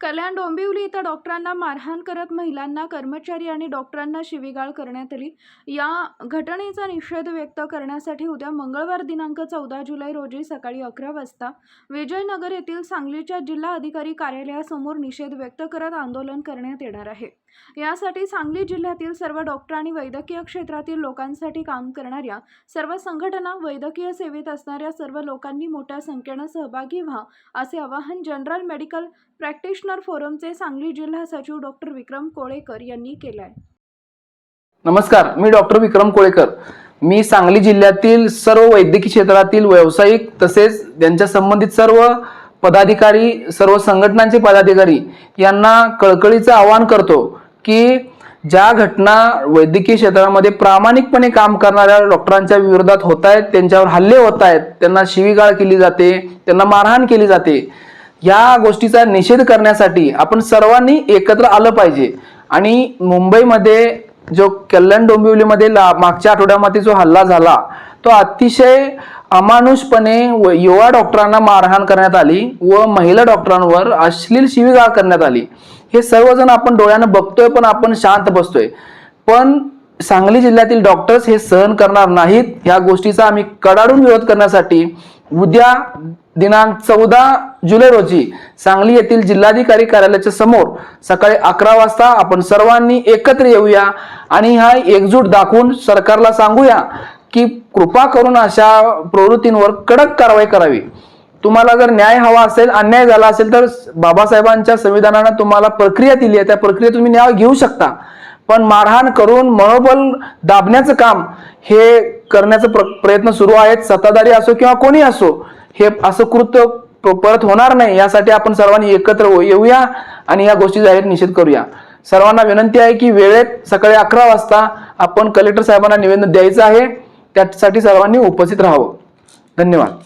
कल्याण डोंबिवली इथं डॉक्टरांना मारहाण करत महिलांना, कर्मचारी आणि डॉक्टरांना शिवीगाळ करण्यात आली। या घटनेचा निषेध व्यक्त करण्यासाठी उद्या मंगळवार दिनांक 14 जुलै रोजी सकाळी 11 वाजता विजयनगर येथील सांगलीच्या जिल्हा अधिकारी कार्यालयासमोर निषेध व्यक्त करत आंदोलन करण्यात येणार आहे। यासाठी सांगली जिल्ह्यातील सर्व डॉक्टर आणि वैद्यकीय क्षेत्रातील लोकांसाठी काम करणाऱ्या सर्व संघटना, वैद्यकीय सेवेत असणाऱ्या सर्व लोकांनी मोठ्या संख्येने सहभागी व्हा, असे आवाहन जनरल मेडिकल प्रॅक्टिशनर फोरमचे सांगली जिल्हा सचिव डॉक्टर विक्रम कोळेकर यांनी केले आहे। नमस्कार, मी डॉक्टर विक्रम कोळेकर। मी सांगली जिल्ह्यातील सर्व वैद्यकीय क्षेत्रातील व्यावसायिक तसेच त्यांच्या संबंधित सर्व पदाधिकारी, सर्व संघटनांचे पदाधिकारी यांना कळकळीचं आवाहन करतो की ज्या घटना वैद्यकीय क्षेत्रामध्ये प्रामाणिकपणे काम करणाऱ्या डॉक्टरांच्या विरोधात होत आहेत, त्यांच्यावर हल्ले होत आहेत, त्यांना शिवीगाळ केली जाते, त्यांना मारहाण केली जाते, या गोष्टीचा निषेध करण्यासाठी आपण सर्वांनी एकत्र आलं पाहिजे। आणि मुंबईमध्ये जो कल्याण डोंबिवलीमध्ये मागच्या आठवड्यामध्ये जो हल्ला झाला तो अतिशय अमानुषपणे युवा डॉक्टरांना मारहाण करण्यात आली व महिला डॉक्टरांवर अश्लील शिवीगाळ करण्यात आली। हे सर्वजण आपण डोळ्यानं बघतोय, पण आपण शांत बसतोय। पण सांगली जिल्ह्यातील डॉक्टर्स हे सहन करणार नाहीत। या गोष्टीचा आम्ही कडाडून विरोध करण्यासाठी उद्या दिनांक 14 जुलै रोजी सांगली येथील जिल्हाधिकारी कार्यालयाच्या समोर सकाळी 11 वाजता आपण सर्वांनी एकत्र येऊया आणि हा एकजूट दाखवून सरकारला सांगूया की कृपा करून अशा प्रवृत्तींवर कडक कारवाई करावी। तुम्हाला जर न्याय हवा असेल, अन्याय झाला असेल तर बाबासाहेबांच्या संविधानाने तुम्हाला प्रक्रिया दिली आहे, त्या प्रक्रियेत तुम्ही न्याय घेऊ शकता। पण मारहाण करून मनोबल दाबण्याचं काम हे करण्याचा प्रयत्न सुरू आहेत, सत्ताधारी असो किंवा कोणी असो, हे असं कृत्य परत होणार नाही यासाठी आपण सर्वांनी एकत्र येऊया आणि या गोष्टी जाहीर निषेध करूया। सर्वांना विनंती आहे की वेळेत सकाळी 11 वाजता आपण कलेक्टर साहेबांना निवेदन द्यायचं आहे, त्यासाठी सर्वांनी उपस्थित राहावं। धन्यवाद।